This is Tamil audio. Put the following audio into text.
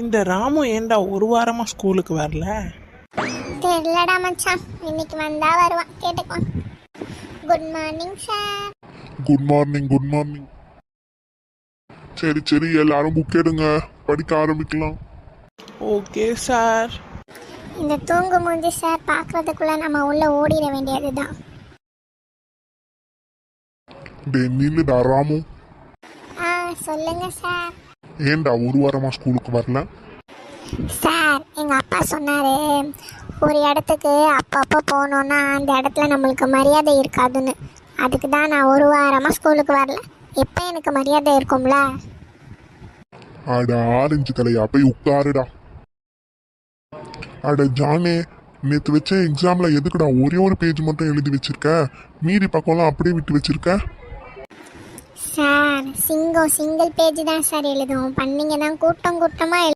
இந்த ராமு ஏன்டா ஒரு வாரமாக ஸ்கூலுக்கு வரல? தெரியலடா மச்சான், இன்னைக்கு வந்தா வருவான், கேட்டுக்குவான். Good morning sir. Good morning good morning. சரி சரி, எல்லாரும் புக் எடுங்க, படிக்க ஆரம்பிக்கலாம். Okay sir. இந்த தூங்கு மூஞ்சி சார் பார்க்கறதுக்குள்ள நம்ம உள்ள ஓடிட வேண்டியதுதான். டே நில்லுடா ராமு. சொல்லுங்க சார். ஏன்டா ஒரு வாரமா ஸ்கூலுக்கு வரல? சார், எங்கள் அப்பா சொன்னார், ஒரு இடத்துக்கு அப்பப்போ போனோன்னா அந்த இடத்துல நம்மளுக்கு மரியாதை இருக்காதுன்னு. அதுக்கு தான் நான் ஒரு வாரமாக ஸ்கூலுக்கு வரல. எப்போ எனக்கு மரியாதை இருக்கும்ல? அட ஆரஞ்சு தலையா, போய் உட்காருடா. அட ஜானே, நேற்று வச்ச எக்ஸாம்ல எதுக்குடா ஒரே ஒரு பேஜ் மட்டும் எழுதி வச்சிருக்க? மீதி பக்கம்லாம் அப்படியே விட்டு வச்சிருக்க. சார், சிங்கிள் பேஜ் தான் சார் எழுதுவோம். பண்ணிங்க தான் கூட்டம் கூட்டமாக